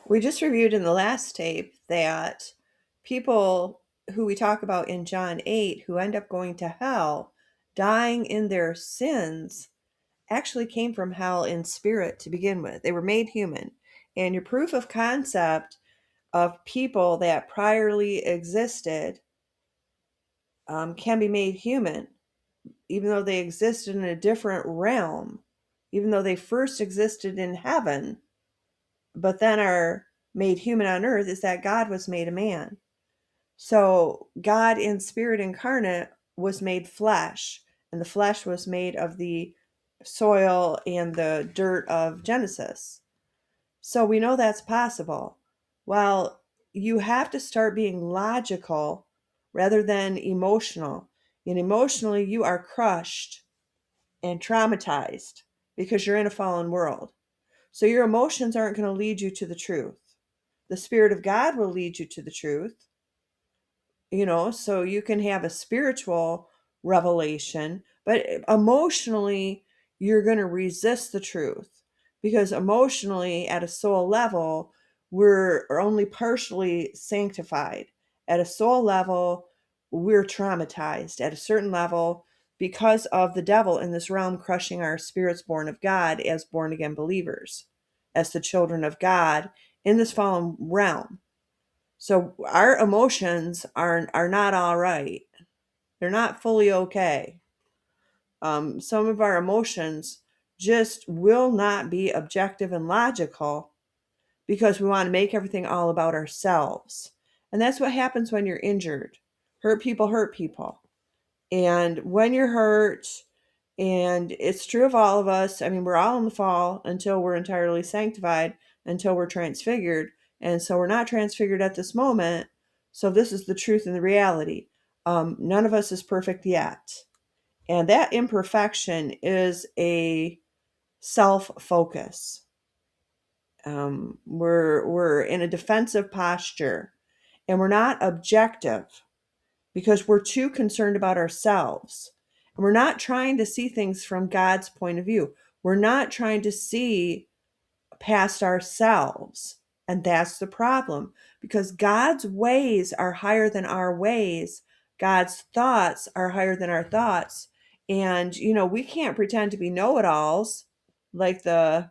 We just reviewed in the last tape that people who we talk about in John 8 who end up going to hell, dying in their sins, actually came from hell in spirit to begin with. They were made human. And your proof of concept of people that priorly existed can be made human, even though they existed in a different realm, even though they first existed in heaven, but then are made human on earth, is that God was made a man. So God in spirit incarnate was made flesh, and the flesh was made of the soil and the dirt of Genesis. So we know that's possible. Well, you have to start being logical rather than emotional. And emotionally, you are crushed and traumatized because you're in a fallen world. So your emotions aren't going to lead you to the truth. The Spirit of God will lead you to the truth, so you can have a spiritual revelation, but emotionally, you're going to resist the truth because emotionally, at a soul level, we're only partially sanctified. At a soul level, we're traumatized at a certain level because of the devil in this realm crushing our spirits born of God as born again believers, as the children of God in this fallen realm. So our emotions are not all right. They're not fully okay. Some of our emotions just will not be objective and logical because we want to make everything all about ourselves. And that's what happens when you're injured. Hurt people hurt people. And when you're hurt, and it's true of all of us, I mean, we're all in the fall until we're entirely sanctified, until we're transfigured. And so we're not transfigured at this moment. So this is the truth and the reality. None of us is perfect yet. And that imperfection is a self-focus. We're in a defensive posture, and we're not objective because we're too concerned about ourselves. And we're not trying to see things from God's point of view. We're not trying to see past ourselves. And that's the problem because God's ways are higher than our ways. God's thoughts are higher than our thoughts. And, we can't pretend to be know-it-alls like like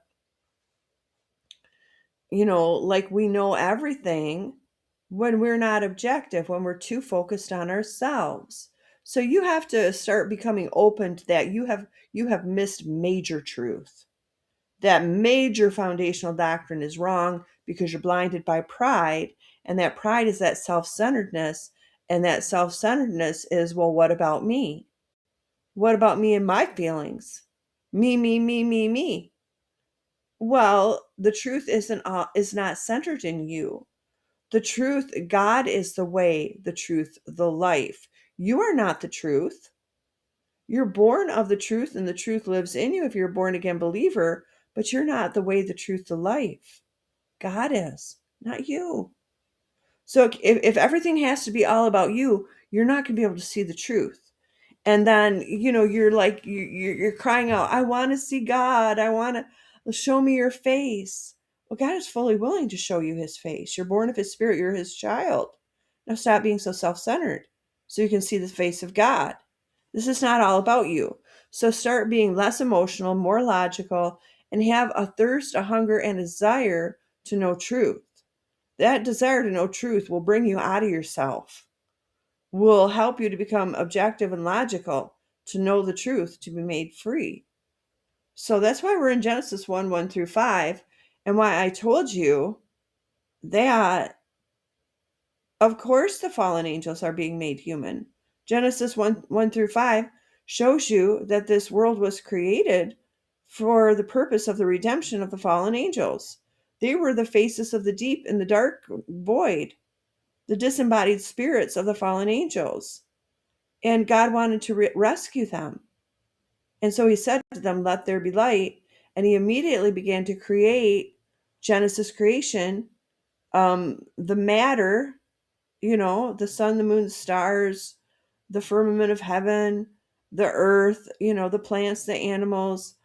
we know everything when we're not objective, when we're too focused on ourselves. So you have to start becoming open to that. You have missed major truth. That major foundational doctrine is wrong because you're blinded by pride, and that pride is that self-centeredness, and that self-centeredness is, well, what about me? What about me and my feelings? Me, me, me, me, me. Well, the truth is not centered in you. The truth, God is the way, the truth, the life. You are not the truth. You're born of the truth, and the truth lives in you if you're a born again believer, but you're not the way, the truth, the life. God is, not you. So if everything has to be all about you, you're not going to be able to see the truth. And then, you're like, you're crying out, I want to see God. I want to show me your face. Well, God is fully willing to show you his face. You're born of his spirit. You're his child. Now stop being so self-centered so you can see the face of God. This is not all about you. So start being less emotional, more logical, and have a thirst, a hunger, and a desire to know truth. That desire to know truth will bring you out of yourself, will help you to become objective and logical, to know the truth, to be made free. So that's why we're in Genesis 1 1 through 5, and why I told you that, of course, the fallen angels are being made human. Genesis 1 1 through 5 shows you that this world was created for the purpose of the redemption of the fallen angels. They were the faces of the deep in the dark void, the disembodied spirits of the fallen angels. And God wanted to rescue them. And so he said to them, let there be light. And he immediately began to create Genesis creation, the matter, the sun, the moon, the stars, the firmament of heaven, the earth, the plants, the animals,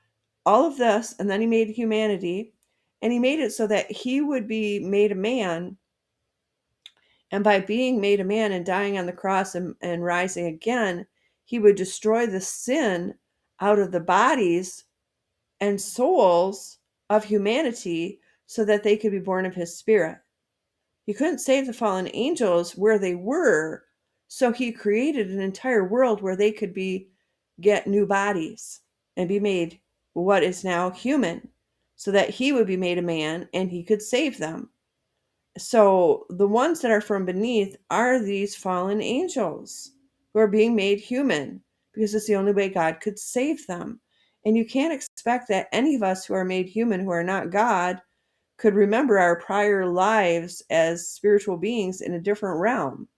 all of this. And then he made humanity. And he made it so that he would be made a man. And by being made a man and dying on the cross and rising again, he would destroy the sin out of the bodies and souls of humanity so that they could be born of his spirit. He couldn't save the fallen angels where they were, so he created an entire world where they could get new bodies and be made what is now human, so that he would be made a man and he could save them. So the ones that are from beneath are these fallen angels who are being made human because it's the only way God could save them. And you can't expect that any of us who are made human, who are not God, could remember our prior lives as spiritual beings in a different realm.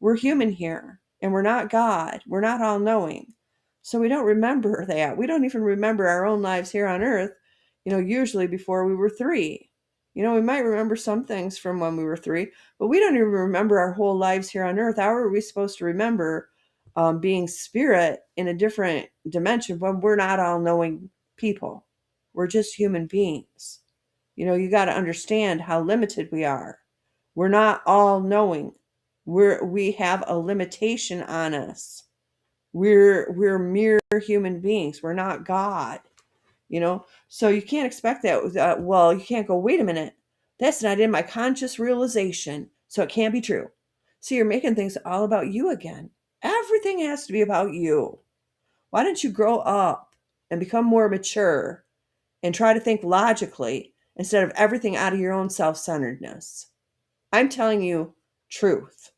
We're human here, and we're not God. We're not all knowing. So we don't remember that. We don't even remember our own lives here on earth, usually before we were 3. We might remember some things from when we were 3, but we don't even remember our whole lives here on earth. How are we supposed to remember being spirit in a different dimension when we're not all knowing people? We're just human beings. You got to understand how limited we are. We're not all knowing. We have a limitation on us. We're mere human beings. We're not God. So you can't expect that. Well, you can't go, wait a minute, that's not in my conscious realization, so it can't be true. So you're making things all about you again. Everything has to be about you. Why don't you grow up and become more mature and try to think logically instead of everything out of your own self-centeredness? I'm telling you truth.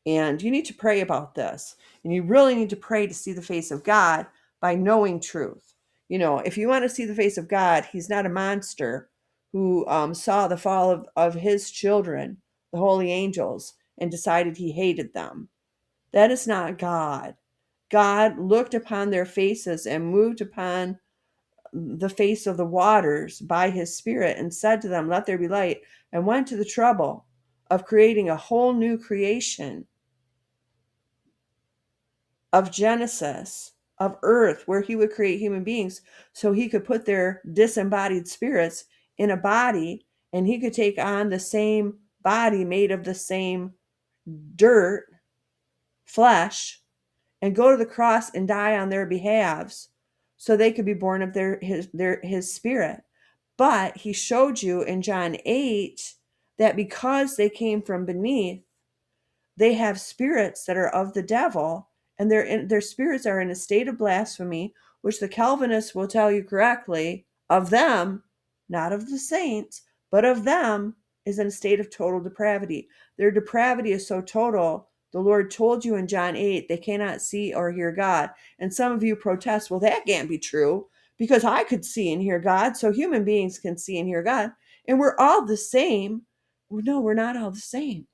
And you need to pray about this. And you really need to pray to see the face of God by knowing truth. If you want to see the face of God, he's not a monster who saw the fall of his children, the holy angels, and decided he hated them. That is not God. God looked upon their faces and moved upon the face of the waters by his spirit and said to them, let there be light, and went to the trouble of creating a whole new creation of Genesis, of earth, where he would create human beings so he could put their disembodied spirits in a body, and he could take on the same body made of the same dirt, flesh, and go to the cross and die on their behalves so they could be born of his spirit. But he showed you in John 8 that because they came from beneath, they have spirits that are of the devil, and their spirits are in a state of blasphemy, which the Calvinists will tell you correctly, of them, not of the saints, but of them, is in a state of total depravity. Their depravity is so total, the Lord told you in John 8, they cannot see or hear God. And some of you protest, well, that can't be true, because I could see and hear God, so human beings can see and hear God, and we're all the same. No, we're not all the same.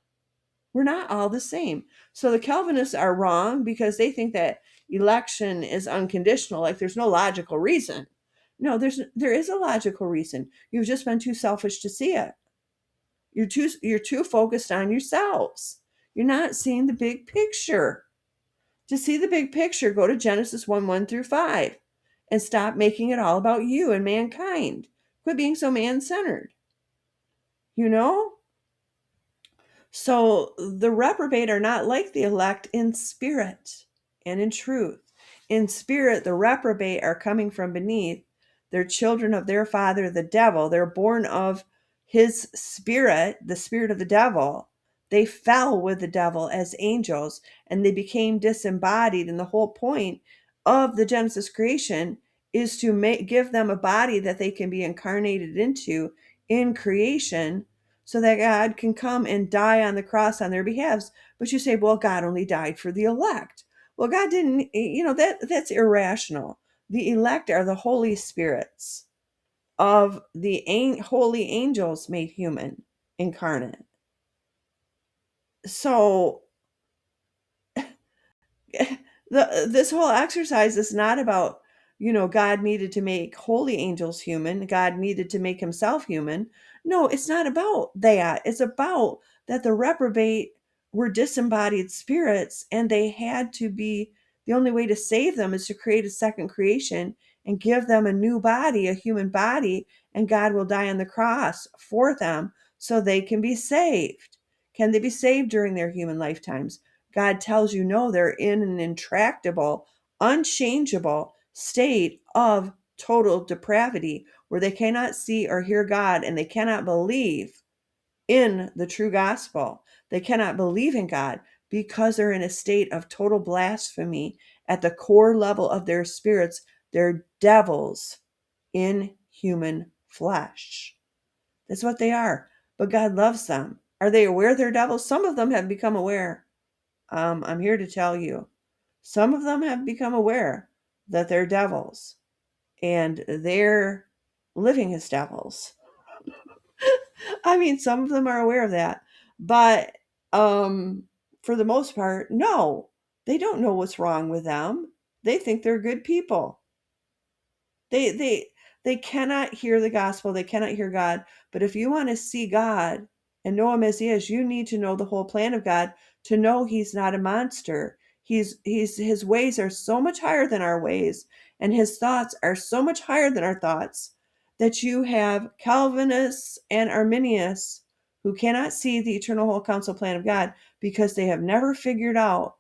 We're not all the same. So the Calvinists are wrong because they think that election is unconditional, like there's no logical reason. No, there is a logical reason. You've just been too selfish to see it. You're too focused on yourselves. You're not seeing the big picture. To see the big picture, go to Genesis 1 through 5 and stop making it all about you and mankind. Quit being so man-centered. So the reprobate are not like the elect in spirit and in truth. In spirit, the reprobate are coming from beneath. They're children of their father, the devil. They're born of his spirit, the spirit of the devil. They fell with the devil as angels, and they became disembodied. And the whole point of the Genesis creation is to give them a body that they can be incarnated into in creation, so that God can come and die on the cross on their behalves. But you say, well, God only died for the elect. Well, God didn't, that's irrational. The elect are the Holy Spirits of the holy angels made human, incarnate. So this whole exercise is not about, God needed to make holy angels human. God needed to make himself human. No, it's not about that. It's about that the reprobate were disembodied spirits, and they had to be, the only way to save them is to create a second creation and give them a new body, a human body, and God will die on the cross for them so they can be saved. Can they be saved during their human lifetimes? God tells you no, they're in an intractable, unchangeable state of total depravity where they cannot see or hear God and they cannot believe in the true gospel. They cannot believe in God because they're in a state of total blasphemy at the core level of their spirits. They're devils in human flesh. That's what they are. But God loves them. Are they aware they're devils? Some of them have become aware. I'm here to tell you. Some of them have become aware that they're devils and they're living as devils. I mean, some of them are aware of that, but for the most part, no, they don't know what's wrong with them. They think they're good people. They they they cannot hear the gospel. They cannot hear God. But if you want to see God and know him as he is, you need to know the whole plan of God to know he's not a monster. His ways are so much higher than our ways, and his thoughts are so much higher than our thoughts that you have Calvinists and Arminianists who cannot see the eternal whole counsel plan of God because they have never figured out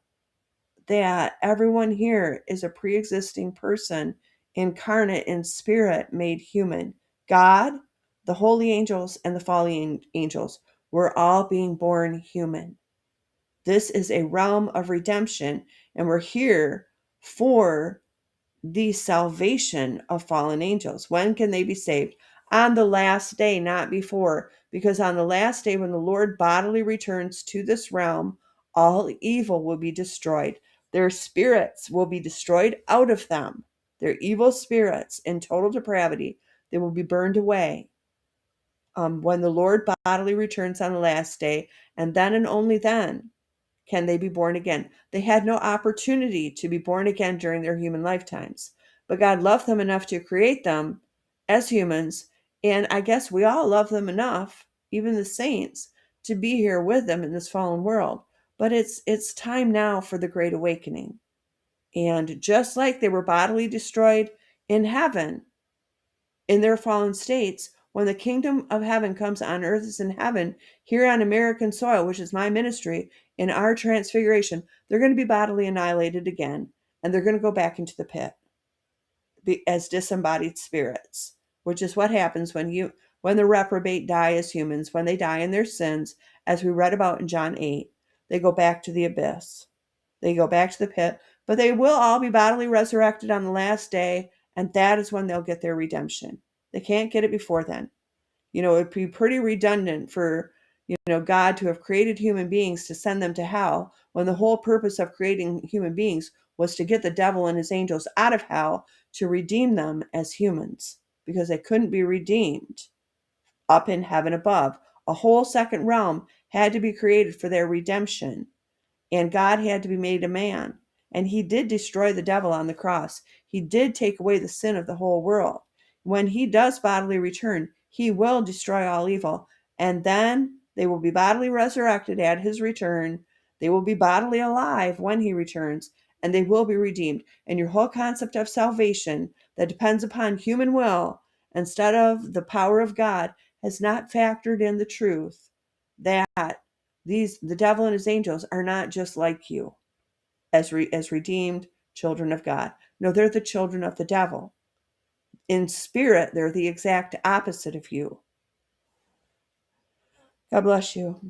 that everyone here is a pre-existing person incarnate in spirit made human. God, the holy angels, and the fallen angels were all being born human. This is a realm of redemption, and we're here for the salvation of fallen angels. When can they be saved? On the last day, not before. Because on the last day, when the Lord bodily returns to this realm, all evil will be destroyed. Their spirits will be destroyed out of them. Their evil spirits in total depravity, they will be burned away when the Lord bodily returns on the last day. And then and only then can they be born again. They had no opportunity to be born again during their human lifetimes. But God loved them enough to create them as humans. And I guess we all love them enough, even the saints, to be here with them in this fallen world. But it's time now for the Great Awakening. And just like they were bodily destroyed in heaven, in their fallen states, when the kingdom of heaven comes on earth as in heaven, here on American soil, which is my ministry, in our transfiguration, they're going to be bodily annihilated again, and they're going to go back into the pit as disembodied spirits, which is what happens when the reprobate die as humans, when they die in their sins, as we read about in John 8, they go back to the abyss. They go back to the pit, but they will all be bodily resurrected on the last day, and that is when they'll get their redemption. They can't get it before then. It'd be pretty redundant for, God to have created human beings to send them to hell when the whole purpose of creating human beings was to get the devil and his angels out of hell to redeem them as humans because they couldn't be redeemed up in heaven above. A whole second realm had to be created for their redemption. And God had to be made a man. And he did destroy the devil on the cross. He did take away the sin of the whole world. When he does bodily return, he will destroy all evil. And then they will be bodily resurrected at his return. They will be bodily alive when he returns. And they will be redeemed. And your whole concept of salvation that depends upon human will instead of the power of God has not factored in the truth that the devil and his angels are not just like you as redeemed children of God. No, they're the children of the devil. In spirit, they're the exact opposite of you. God bless you.